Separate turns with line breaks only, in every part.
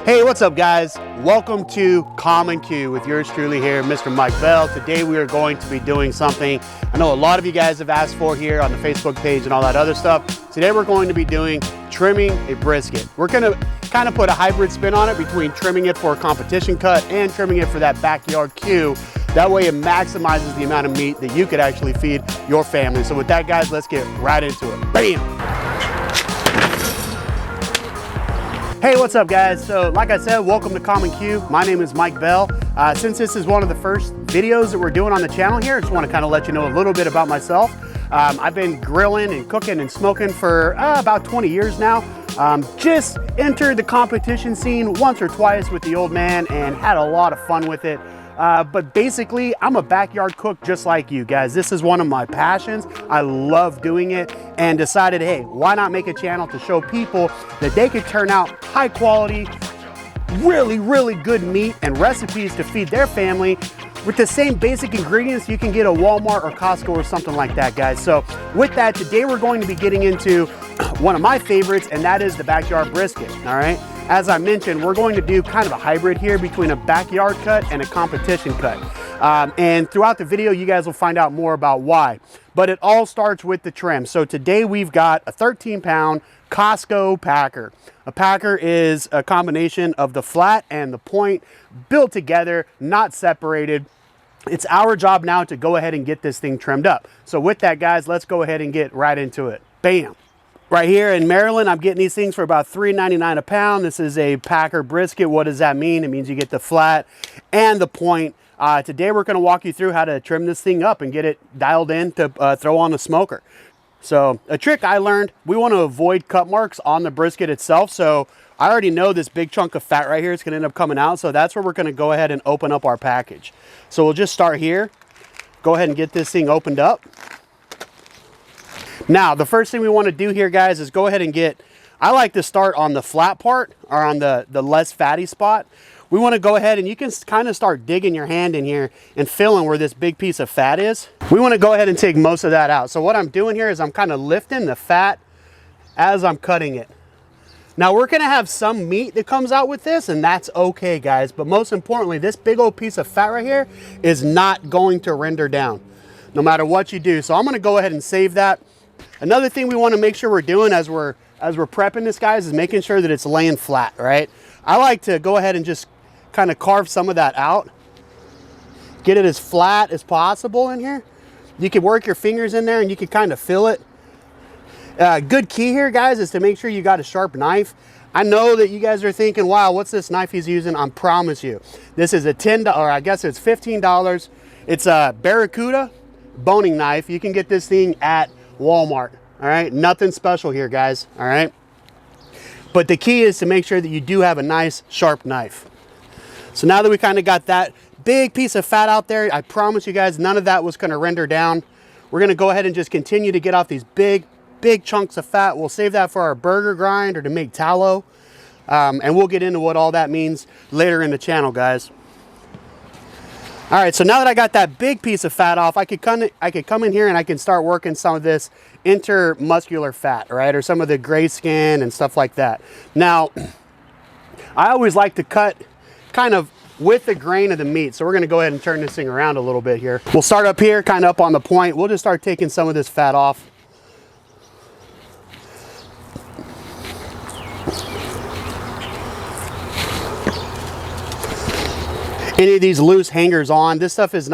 Hey, what's up guys? Welcome to Common Q with yours truly here, Mr. Mike Bell. Today we are going to be doing something I know a lot of you guys have asked for here on the Facebook page and all that other stuff. Today we're going to be doing trimming a brisket. We're gonna kind of put a hybrid spin on it between trimming it for a competition cut and trimming it for that backyard Q. That way it maximizes the amount of meat that you could actually feed your family. So with that guys, let's get right into it. Bam! Hey, what's up guys? So like I said, welcome to Common Q. My name is Mike Bell. Since this is one of the first videos that we're doing on the channel here, I just want to kind of let you know a little bit about myself. I've been grilling and cooking and smoking for about 20 years now. Just entered the competition scene once or twice with the old man and had a lot of fun with it. But basically, I'm a backyard cook just like you guys. This is one of my passions. I love doing it and decided, hey, why not make a channel to show people that they could turn out high quality, really good meat and recipes to feed their family with the same basic ingredients you can get at Walmart or Costco or something like that, guys. So with that, today we're going to be getting into one of my favorites, and that is the backyard brisket, all right? As I mentioned, we're going to do kind of a hybrid here between a backyard cut and a competition cut. And throughout the video, you guys will find out more about why. But it all starts with the trim. So today we've got a 13-pound Costco packer. A packer is a combination of the flat and the point built together, not separated. It's our job now to go ahead and get this thing trimmed up. So with that, guys, let's go ahead and get right into it. Bam! Right here in Maryland, I'm getting these things for about $3.99 a pound. This is a packer brisket. What does that mean? It means you get the flat and the point. Today, we're gonna walk you through how to trim this thing up and get it dialed in to throw on the smoker. So a trick I learned, we wanna avoid cut marks on the brisket itself. So I already know this big chunk of fat right here is gonna end up coming out. So that's where we're gonna go ahead and open up our package. So we'll just start here. Go ahead and get this thing opened up. Now, the first thing we want to do here, guys, is go ahead and I like to start on the flat part or on the less fatty spot. We want to go ahead and you can kind of start digging your hand in here and feeling where this big piece of fat is. We want to go ahead and take most of that out. So what I'm doing here is I'm kind of lifting the fat as I'm cutting it. Now, we're going to have some meat that comes out with this, and that's okay, guys. But most importantly, this big old piece of fat right here is not going to render down no matter what you do. So I'm going to go ahead and save that. Another thing we want to make sure we're doing as we're prepping this, guys, is making sure that it's laying flat, right? I like to go ahead and just kind of carve some of that out. Get it as flat as possible in here. You can work your fingers in there and you can kind of feel it. Good key here, guys, is to make sure you got a sharp knife. I know that you guys are thinking, wow, what's this knife he's using? I promise you, this is a $10, or I guess it's $15. It's a Barracuda boning knife. You can get this thing at Walmart. All right, nothing special here, guys. All right, but the key is to make sure that you do have a nice sharp knife. So now that we kind of got that big piece of fat out there, I promise you guys none of that was going to render down. We're going to go ahead and just continue to get off these big chunks of fat. We'll save that for our burger grind or to make tallow, and we'll get into what all that means later in the channel, guys. All right, so now that I got that big piece of fat off, I could come in here and I can start working some of this intermuscular fat, right? Or some of the gray skin and stuff like that. Now, I always like to cut kind of with the grain of the meat. So we're gonna go ahead and turn this thing around a little bit here. We'll start up here, kind of up on the point. We'll just start taking some of this fat off. Any of these loose hangers on, this stuff is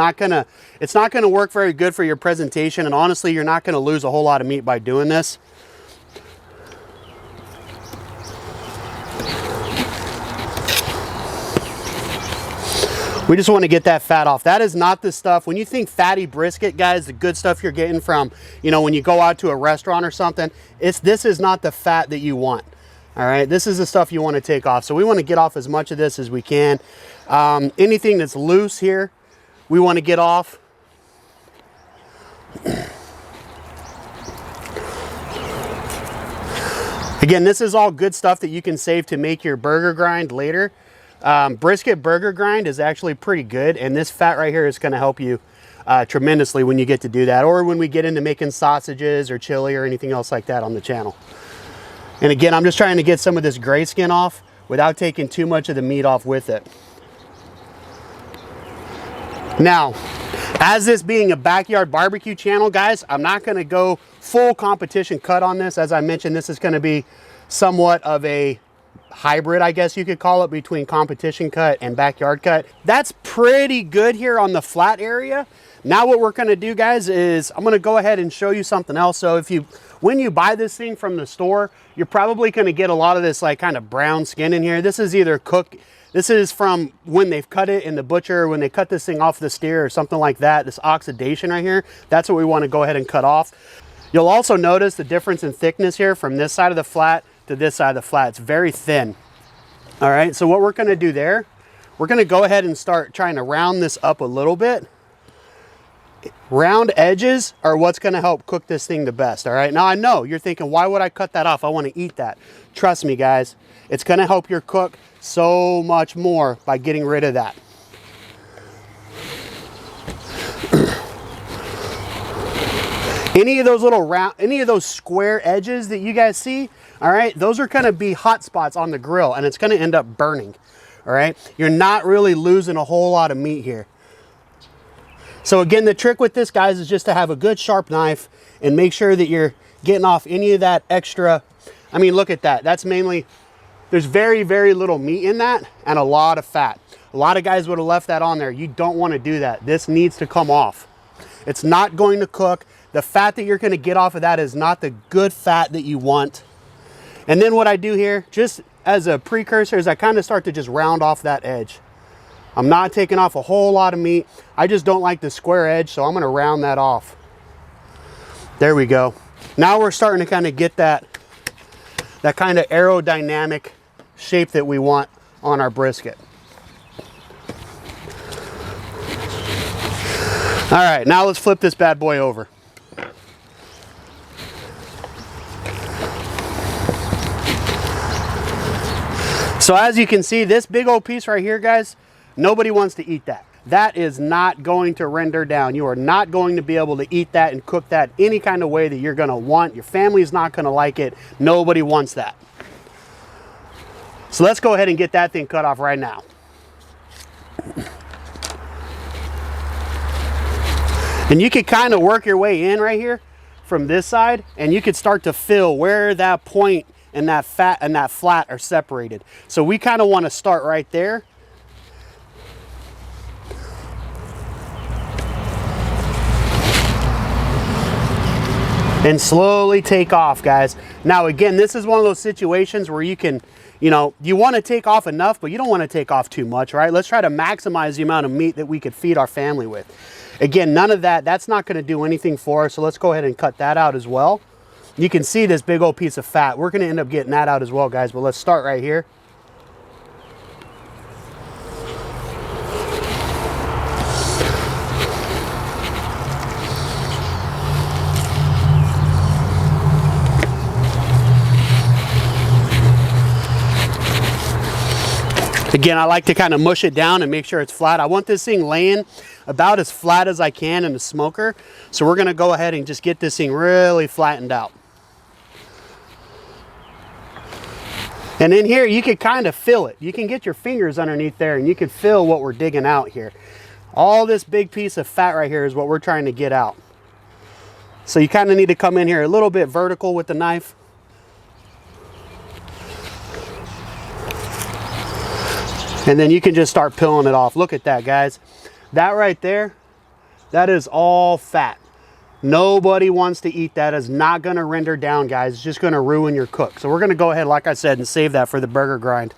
it's not gonna work very good for your presentation, and honestly, you're not gonna lose a whole lot of meat by doing this. We just wanna get that fat off. That is not the stuff, when you think fatty brisket, guys, the good stuff you're getting from, you know, when you go out to a restaurant or something, this is not the fat that you want. All right, this is the stuff you want to take off. So we want to get off as much of this as we can. Anything that's loose here, we want to get off. Again, this is all good stuff that you can save to make your burger grind later. Brisket burger grind is actually pretty good, and this fat right here is going to help you tremendously when you get to do that, or when we get into making sausages or chili or anything else like that on the channel. And again, I'm just trying to get some of this gray skin off. without taking too much of the meat off with it. Now, as this being a backyard barbecue channel, guys, I'm not going to go full competition cut on this. As I mentioned, this is going to be somewhat of a hybrid, I guess you could call it, between competition cut and backyard cut. That's pretty good here on the flat area. Now what we're going to do, guys, is I'm going to go ahead and show you something else. So when you buy this thing from the store, you're probably going to get a lot of this like kind of brown skin in here. This is either cooked. This is from when they've cut it in the butcher, when they cut this thing off the steer or something like that. This oxidation right here, that's what we want to go ahead and cut off. You'll also notice the difference in thickness here from this side of the flat to this side of the flat. It's very thin. All right, so what we're going to do there, we're going to go ahead and start trying to round this up a little bit. Round edges are what's going to help cook this thing the best. All right, now I know you're thinking, why would I cut that off? I want to eat that. Trust me, guys, it's going to help your cook so much more by getting rid of that. Any of those little round, any of those square edges that you guys see, all right, those are going to be hot spots on the grill, and it's going to end up burning. All right, you're not really losing a whole lot of meat here. So again, the trick with this, guys, is just to have a good sharp knife and make sure that you're getting off any of that extra. I mean, look at that. That's mainly, there's very, very little meat in that and a lot of fat. A lot of guys would have left that on there. You don't want to do that. This needs to come off. It's not going to cook. The fat that you're going to get off of that is not the good fat that you want. And then what I do here, just as a precursor, is I kind of start to just round off that edge. I'm not taking off a whole lot of meat. I just don't like the square edge, so I'm going to round that off. There we go. Now we're starting to kind of get that kind of aerodynamic shape that we want on our brisket. All right, now let's flip this bad boy over. So as you can see, this big old piece right here, guys, nobody wants to eat that. That is not going to render down. You are not going to be able to eat that and cook that any kind of way that you're going to want. Your family's not going to like it. Nobody wants that. So let's go ahead and get that thing cut off right now. And you could kind of work your way in right here from this side, and you could start to feel where that point and that fat and that flat are separated. So we kind of want to start right there. And slowly take off, guys. Now again, this is one of those situations where you can, you want to take off enough, but you don't want to take off too much, right? Let's try to maximize the amount of meat that we could feed our family with. Again, none of that's not going to do anything for us, so let's go ahead and cut that out as well. You can see this big old piece of fat. We're going to end up getting that out as well, guys, but let's start right here. Again, I like to kind of mush it down and make sure it's flat. I want this thing laying about as flat as I can in the smoker. So we're going to go ahead and just get this thing really flattened out. And in here, you can kind of feel it. You can get your fingers underneath there and you can feel what we're digging out here. All this big piece of fat right here is what we're trying to get out. So you kind of need to come in here a little bit vertical with the knife. And then you can just start peeling it off. Look at that, guys. That right there, that is all fat. Nobody wants to eat that. It's not going to render down, guys. It's just going to ruin your cook. So we're going to go ahead, like I said, and save that for the burger grind.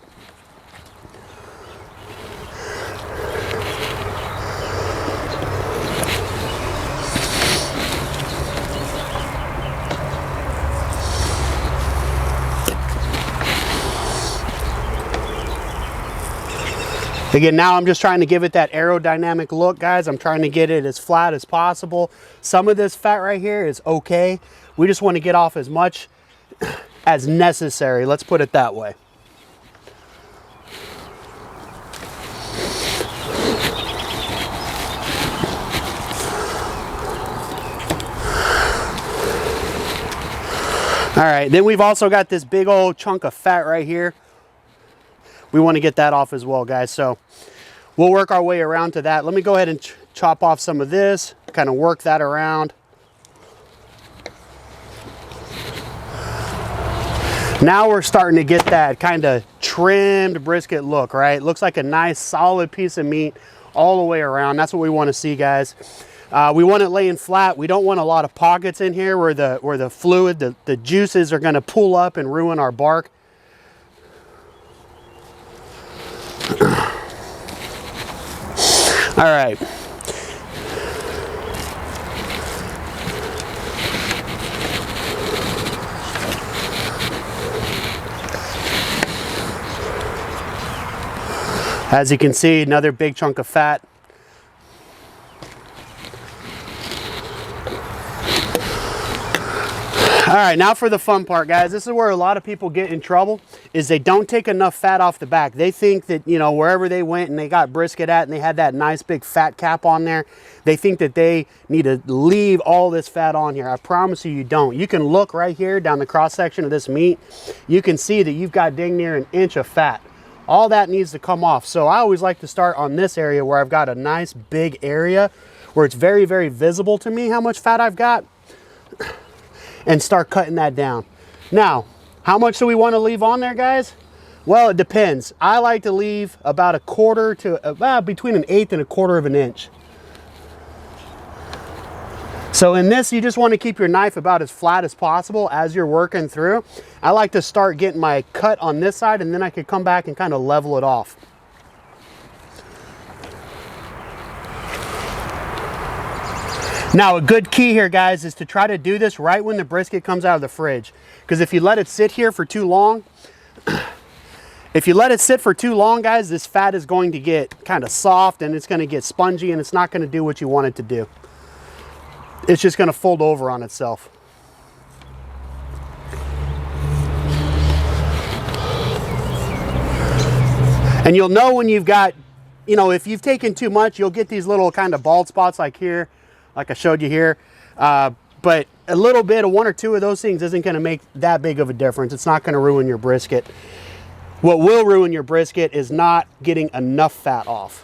Again, now I'm just trying to give it that aerodynamic look, guys. I'm trying to get it as flat as possible. Some of this fat right here is okay. We just want to get off as much as necessary. Let's put it that way. All right, then we've also got this big old chunk of fat right here. we want to get that off as well, guys. So we'll work our way around to that. Let me go ahead and chop off some of this, kind of work that around. Now we're starting to get that kind of trimmed brisket look, right? Looks like a nice solid piece of meat all the way around. That's what we want to see, guys. We want it laying flat. We don't want a lot of pockets in here where the fluid, the juices are going to pull up and ruin our bark. All right. As you can see, another big chunk of fat. All right, now for the fun part, guys. This is where a lot of people get in trouble, is they don't take enough fat off the back. They think that, you know, wherever they went and they got brisket at and they had that nice big fat cap on there, they think that they need to leave all this fat on here. I promise you, you don't. You can look right here down the cross section of this meat. You can see that you've got dang near an inch of fat. All that needs to come off. So I always like to start on this area where I've got a nice big area where it's very, very visible to me how much fat I've got, and start cutting that down. Now, how much do we want to leave on there, guys? Well, it depends. I like to leave about a quarter to between an eighth and a quarter of an inch. So in this, you just want to keep your knife about as flat as possible as you're working through. I like to start getting my cut on this side, and then I could come back and kind of level it off. Now, a good key here, guys, is to try to do this right when the brisket comes out of the fridge. Because if you let it sit here for too long, guys, this fat is going to get kind of soft and it's going to get spongy and it's not going to do what you want it to do. It's just going to fold over on itself. And you'll know when you've got, you know, if you've taken too much, you'll get these little kind of bald spots like here, like I showed you here. But a little bit of one or two of those things isn't going to make that big of a difference. It's not going to ruin your brisket. What will ruin your brisket is not getting enough fat off.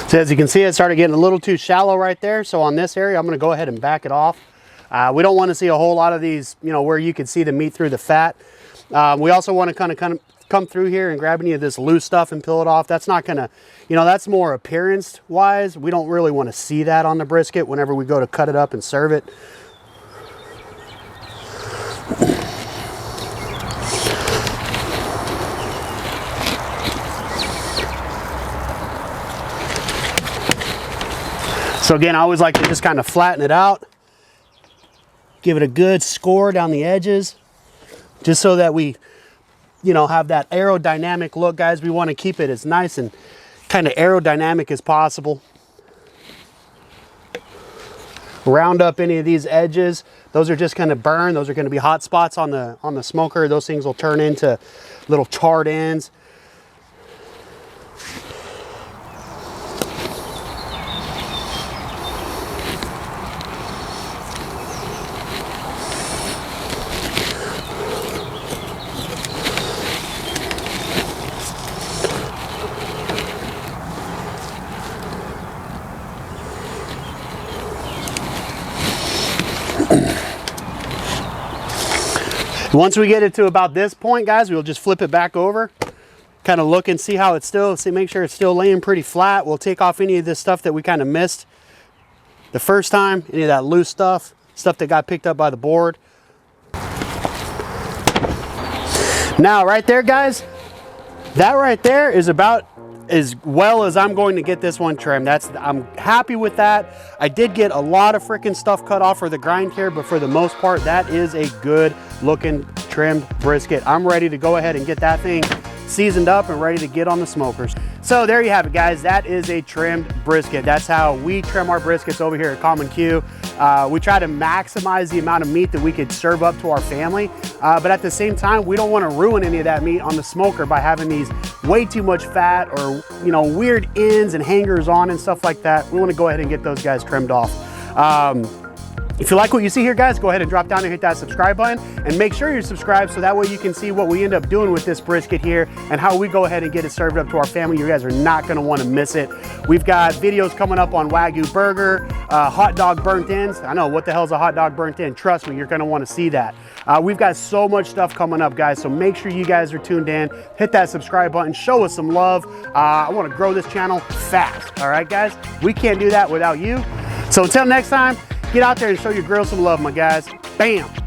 So as you can see, it started getting a little too shallow right there. So on this area, I'm going to go ahead and back it off. We don't want to see a whole lot of these, you know, where you can see the meat through the fat. We also want to kind of come through here and grab any of this loose stuff and peel it off. That's not going to, you know, that's more appearance wise. We don't really want to see that on the brisket whenever we go to cut it up and serve it. So again, I always like to just kind of flatten it out, give it a good score down the edges, just so that we, you know, have that aerodynamic look, guys. We want to keep it as nice and kind of aerodynamic as possible. Round up any of these edges. Those are just going to burn. Those are going to be hot spots on the smoker. Those things will turn into little charred ends. Once we get it to about this point, guys, we'll just flip it back over, kind of look and see how it's still, make sure it's still laying pretty flat. We'll take off any of this stuff that we kind of missed the first time, any of that loose stuff that got picked up by the board. Now, right there, guys, that right there is about as well as I'm going to get this one trimmed. I'm happy with that. I did get a lot of freaking stuff cut off for the grind here, but for the most part, that is a good looking trimmed brisket. I'm ready to go ahead and get that thing seasoned up and ready to get on the smokers. So there you have it, guys. That is a trimmed brisket. That's how we trim our briskets over here at Common Q. We try to maximize the amount of meat that we could serve up to our family, but at the same time, we don't want to ruin any of that meat on the smoker by having these way too much fat or, you know, weird ends and hangers on and stuff like that. We want to go ahead and get those guys trimmed off. If you like what you see here, guys, go ahead and drop down and hit that subscribe button, and make sure you're subscribed so that way you can see what we end up doing with this brisket here and how we go ahead and get it served up to our family. You guys are not going to want to miss it. We've got videos coming up on Wagyu burger, hot dog burnt ends. I know, what the hell is a hot dog burnt end? Trust me, you're going to want to see that. We've got so much stuff coming up, guys, so make sure you guys are tuned in. Hit that subscribe button, show us some love. I want to grow this channel fast. All right, guys? We can't do that without you. So until next time, get out there and show your girls some love, my guys. Bam!